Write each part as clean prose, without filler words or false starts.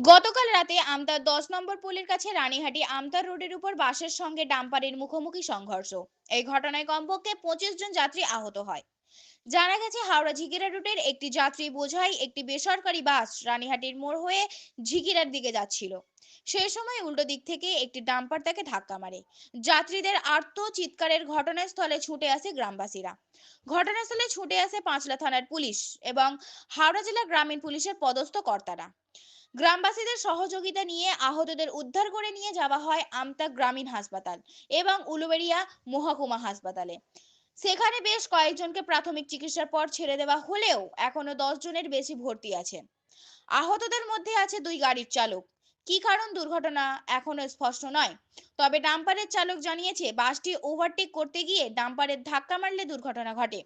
গতকাল রাতে আমতার 10 নম্বর পুলের কাছে রানীহাটি আমতার রোডের উপর বাসের সঙ্গে ডাম্পারের মুখোমুখি সংঘর্ষ। এই ঘটনায় কমপক্ষে 25 জন যাত্রী আহত হয়। জানা গেছে হাওড়া ঝিকিরা রুটের একটি যাত্রী বোঝাই একটি বেসরকারি বাস রানীহাটির মোড় হয়ে ঝিকিরার দিকে যাচ্ছিল। সেই সময় উল্টো দিক থেকে একটি ডাম্পার তাকে ধাক্কা মারে। যাত্রীদের আর্ত চিৎকারের ঘটনাস্থলে ছুটে আসে গ্রামবাসীরা। ঘটনাস্থলে ছুটে আসে পাঁচলা থানার পুলিশ এবং হাওড়া জেলা গ্রামীণ পুলিশের পদস্থ কর্তারা। গ্রামবাসীদের সহযোগিতা নিয়ে আহতদের উদ্ধার করে নিয়ে যাওয়া হয় আমতা গ্রামীণ হাসপাতাল এবং উলুবেড়িয়া মহকুমা হাসপাতালে। সেখানে বেশ কয়েকজনকে প্রাথমিক চিকিৎসার পর ছেড়ে দেওয়া হলেও এখনো 10 জনের বেশি ভর্তি আছে। আহতদের মধ্যে আছে দুই গাড়ির চালক। কি কারণ দুর্ঘটনা এখনো স্পষ্ট নয়, তবে ডাম্পারের চালক জানিয়েছে বাসটি ওভারটেক করতে গিয়ে ডাম্পারের ধাক্কা মারলে দুর্ঘটনা ঘটে।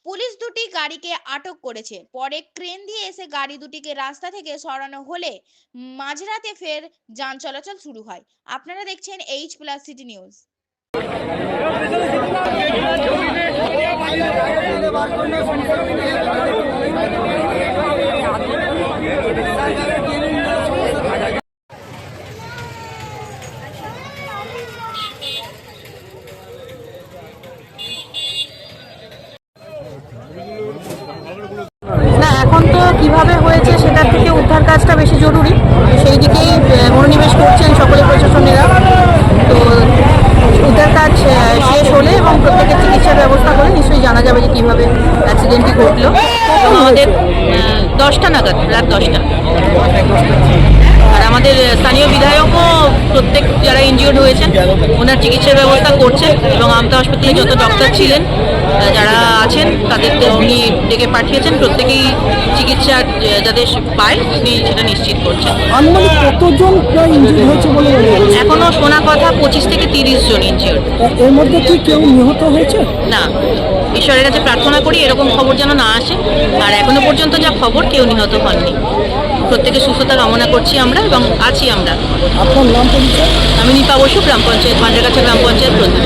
পুলিশ দুটি গাড়িকে আটক করেছে। পরে ক্রেন দিয়ে এসে গাড়ি দুটিকে রাস্তা থেকে সরানো হলে মাঝরাতে ফের যান চলাচল শুরু হয়। আপনারা দেখছেন H+ সিটি নিউজ। না, এখন তো কিভাবে হয়েছে সেটার থেকে উদ্ধার কাজটা বেশি জরুরি, সেই দিকেই মনোনিবেশ করছেন সকলে প্রশাসনেরা। তো উদ্ধার কাজ শেষ হলে এবং প্রত্যেকের চিকিৎসার ব্যবস্থা করে নিশ্চয়ই জানা যাবে যে কীভাবে অ্যাক্সিডেন্টটি ঘটলো। আমাদের 10টা নাগাদ, রাত 10টা। আর আমাদের স্থানীয় বিধায়কও প্রত্যেক যারা ইনজিওর্ড হয়েছেন ওনার চিকিৎসার ব্যবস্থা করছেন এবং আমতা হাসপাতালে যত ডক্টর ছিলেন যারা আছেন তাদেরকে উনি ডেকে পাঠিয়েছেন, প্রত্যেকেই চিকিৎসা যাদের পায় উনি সেটা নিশ্চিত করছেন। কতজন ইনজিওর্ড হয়েছে বলে এখনো শোনা কথা 25 থেকে 30 জন ইনজিওর্ড। এর মধ্যে কি কেউ নিহত হয়েছে? না, ঈশ্বরের কাছে প্রার্থনা করি এরকম খবর যেন না আসে। আর এখনো পর্যন্ত যা খবর কেউ নিহত হননি। প্রত্যেকের সুস্থতা কামনা করছি আমরা এবং আছি আমরা। আপনার নাম পরিচয়? আমি নিপা বসু, গ্রাম পঞ্চায়েত, পান্ডেরগাছা গ্রাম পঞ্চায়েত প্রধান।